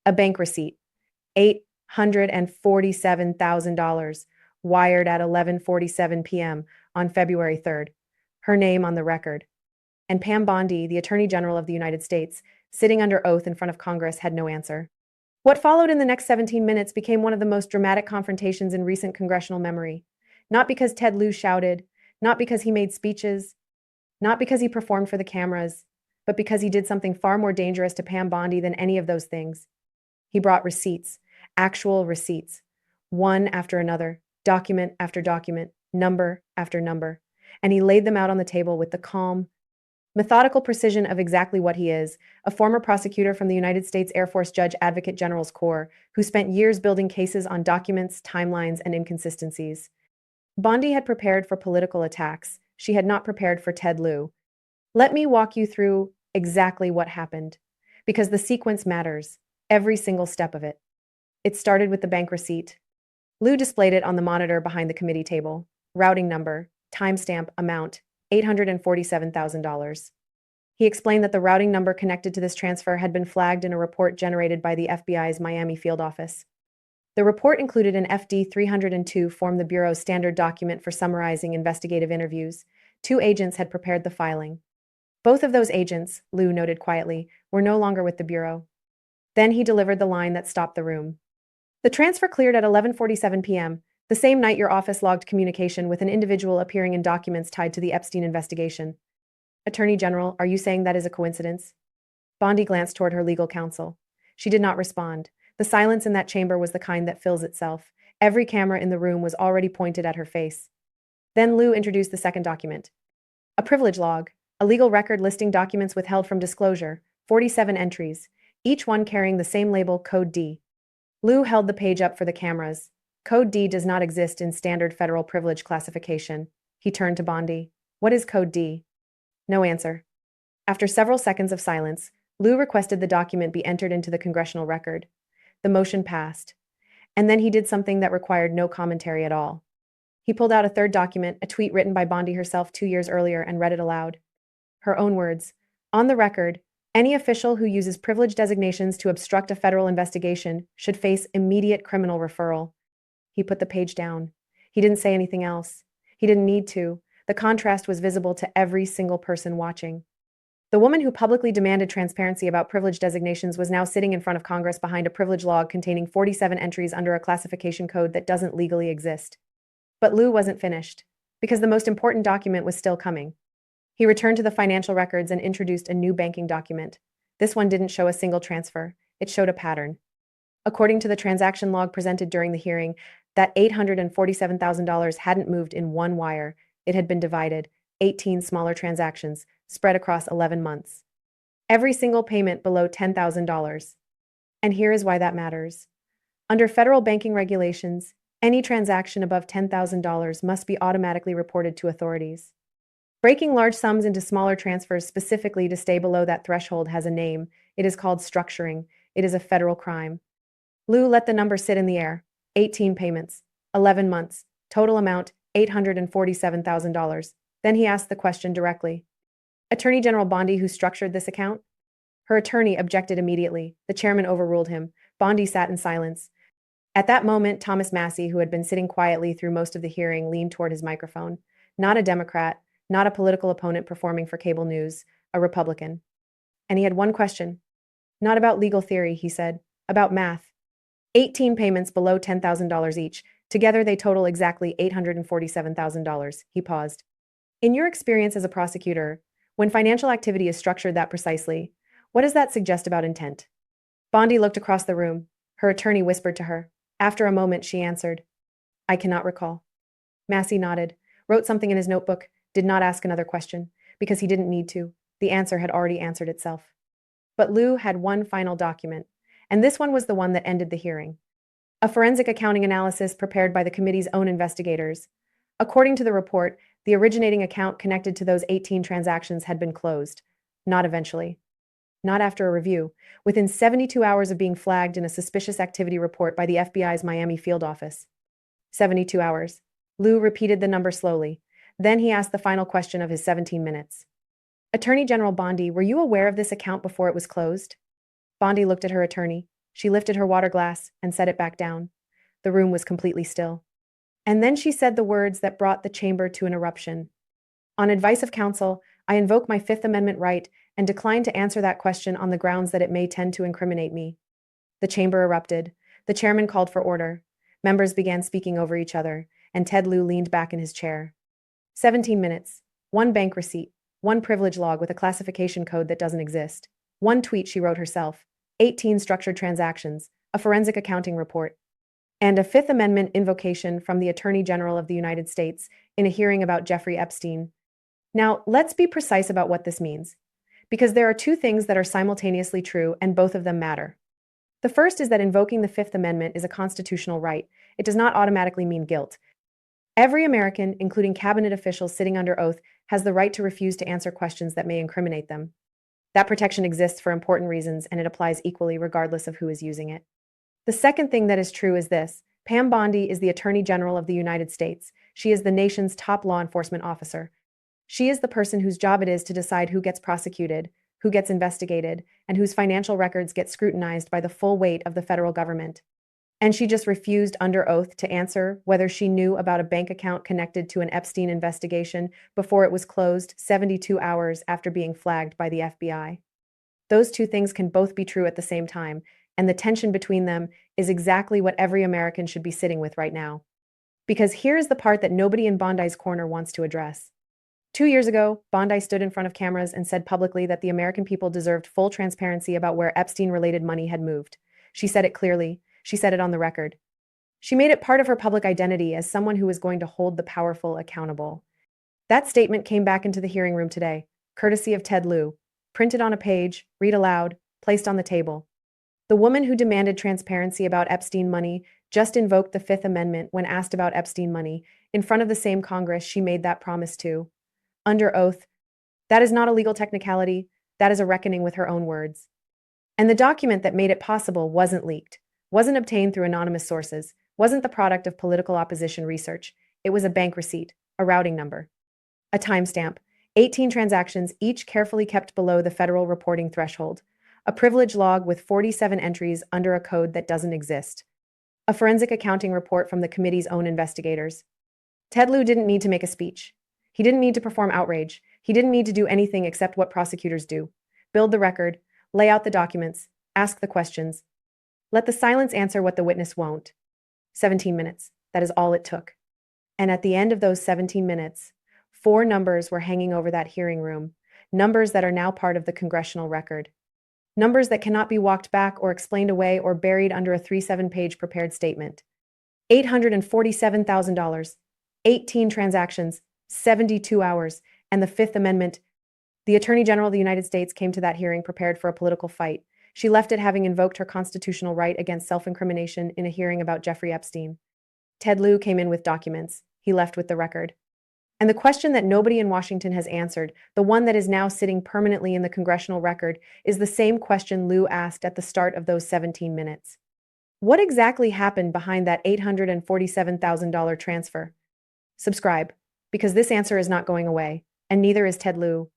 A bank receipt, $847,000, wired at 11:47 p.m. on February 3rd. Her name on the record. And Pam Bondi, the Attorney General of the United States, sitting under oath in front of Congress, had no answer. What followed in the next 17 minutes became one of the most dramatic confrontations in recent congressional memory. Not because Ted Lieu shouted, not because he made speeches, not because he performed for the cameras, but because he did something far more dangerous to Pam Bondi than any of those things. He brought receipts, actual receipts, one after another, document after document, number after number, and he laid them out on the table with the calm, methodical precision of exactly what he is, a former prosecutor from the United States Air Force Judge Advocate General's Corps, who spent years building cases on documents, timelines, and inconsistencies. Bondi had prepared for political attacks. She had not prepared for Ted Lieu. Let me walk you through exactly what happened, because the sequence matters, every single step of it. It started with the bank receipt. Lieu displayed it on the monitor behind the committee table. Routing number, timestamp, amount, $847,000. He explained that the routing number connected to this transfer had been flagged in a report generated by the FBI's Miami field office. The report included an FD 302 form, the Bureau's standard document for summarizing investigative interviews. 2 agents had prepared the filing. Both of those agents, Lieu noted quietly, were no longer with the Bureau. Then he delivered the line that stopped the room. The transfer cleared at 11:47 p.m., the same night your office logged communication with an individual appearing in documents tied to the Epstein investigation. Attorney General, are you saying that is a coincidence? Bondi glanced toward her legal counsel. She did not respond. The silence in that chamber was the kind that fills itself. Every camera in the room was already pointed at her face. Then Lieu introduced the second document. A privilege log, a legal record listing documents withheld from disclosure, 47 entries, each one carrying the same label, Code D. Lieu held the page up for the cameras. Code D does not exist in standard federal privilege classification. He turned to Bondi. What is Code D? No answer. After several seconds of silence, Lieu requested the document be entered into the congressional record. The motion passed. And then he did something that required no commentary at all. He pulled out a third document, a tweet written by Bondi herself 2 years earlier, and read it aloud. Her own words. On the record, any official who uses privilege designations to obstruct a federal investigation should face immediate criminal referral. He put the page down. He didn't say anything else. He didn't need to. The contrast was visible to every single person watching. The woman who publicly demanded transparency about privilege designations was now sitting in front of Congress behind a privilege log containing 47 entries under a classification code that doesn't legally exist. But Lieu wasn't finished, because the most important document was still coming. He returned to the financial records and introduced a new banking document. This one didn't show a single transfer. It showed a pattern. According to the transaction log presented during the hearing, that $847,000 hadn't moved in one wire. It had been divided, 18 smaller transactions, spread across 11 months. Every single payment below $10,000. And here is why that matters. Under federal banking regulations, any transaction above $10,000 must be automatically reported to authorities. Breaking large sums into smaller transfers specifically to stay below that threshold has a name. It is called structuring. It is a federal crime. Lieu let the number sit in the air. 18 payments, 11 months, total amount $847,000. Then he asked the question directly. Attorney General Bondi, who structured this account? Her attorney objected immediately. The chairman overruled him. Bondi sat in silence. At that moment, Thomas Massey, who had been sitting quietly through most of the hearing, leaned toward his microphone. Not a Democrat, not a political opponent performing for cable news, a Republican. And he had one question. Not about legal theory, he said. About math. 18 payments below $10,000 each. Together they total exactly $847,000. He paused. In your experience as a prosecutor, when financial activity is structured that precisely, what does that suggest about intent? Bondi looked across the room. Her attorney whispered to her. After a moment, she answered, I cannot recall. Massey nodded, wrote something in his notebook, did not ask another question, because he didn't need to. The answer had already answered itself. But Lieu had one final document, and this one was the one that ended the hearing. A forensic accounting analysis prepared by the committee's own investigators. According to the report, the originating account connected to those 18 transactions had been closed. Not eventually. Not after a review. Within 72 hours of being flagged in a suspicious activity report by the FBI's Miami field office. 72 hours. Lieu repeated the number slowly. Then he asked the final question of his 17 minutes. Attorney General Bondi, were you aware of this account before it was closed? Bondi looked at her attorney. She lifted her water glass and set it back down. The room was completely still. And then she said the words that brought the chamber to an eruption. On advice of counsel, I invoke my Fifth Amendment right and decline to answer that question on the grounds that it may tend to incriminate me. The chamber erupted. The chairman called for order. Members began speaking over each other, and Ted Lieu leaned back in his chair. 17 minutes. One bank receipt. One privilege log with a classification code that doesn't exist. One tweet she wrote herself. 18 structured transactions. A forensic accounting report. And a Fifth Amendment invocation from the Attorney General of the United States in a hearing about Jeffrey Epstein. Now, let's be precise about what this means, because there are two things that are simultaneously true, and both of them matter. The first is that invoking the Fifth Amendment is a constitutional right. It does not automatically mean guilt. Every American, including cabinet officials sitting under oath, has the right to refuse to answer questions that may incriminate them. That protection exists for important reasons, and it applies equally regardless of who is using it. The second thing that is true is this: Pam Bondi is the Attorney General of the United States. She is the nation's top law enforcement officer. She is the person whose job it is to decide who gets prosecuted, who gets investigated, and whose financial records get scrutinized by the full weight of the federal government. And she just refused under oath to answer whether she knew about a bank account connected to an Epstein investigation before it was closed 72 hours after being flagged by the FBI. Those two things can both be true at the same time, and the tension between them is exactly what every American should be sitting with right now. Because here is the part that nobody in Bondi's corner wants to address. 2 years ago, Bondi stood in front of cameras and said publicly that the American people deserved full transparency about where Epstein-related money had moved. She said it clearly. She said it on the record. She made it part of her public identity as someone who was going to hold the powerful accountable. That statement came back into the hearing room today, courtesy of Ted Lieu, printed on a page, read aloud, placed on the table. The woman who demanded transparency about Epstein money just invoked the Fifth Amendment when asked about Epstein money. In front of the same Congress she made that promise to. Under oath, that is not a legal technicality, that is a reckoning with her own words. And the document that made it possible wasn't leaked, wasn't obtained through anonymous sources, wasn't the product of political opposition research. It was a bank receipt, a routing number, a timestamp, 18 transactions, each carefully kept below the federal reporting threshold, a privilege log with 47 entries under a code that doesn't exist, a forensic accounting report from the committee's own investigators. Ted Lieu didn't need to make a speech. He didn't need to perform outrage. He didn't need to do anything except what prosecutors do: build the record, lay out the documents, ask the questions. Let the silence answer what the witness won't. 17 minutes. That is all it took. And at the end of those 17 minutes, 4 numbers were hanging over that hearing room, numbers that are now part of the congressional record. Numbers that cannot be walked back or explained away or buried under a 3-7-page prepared statement. $847,000, 18 transactions, 72 hours, and the Fifth Amendment. The Attorney General of the United States came to that hearing prepared for a political fight. She left it having invoked her constitutional right against self-incrimination in a hearing about Jeffrey Epstein. Ted Lieu came in with documents. He left with the record. And the question that nobody in Washington has answered, the one that is now sitting permanently in the congressional record, is the same question Lieu asked at the start of those 17 minutes. What exactly happened behind that $847,000 transfer? Subscribe, because this answer is not going away, and neither is Ted Lieu.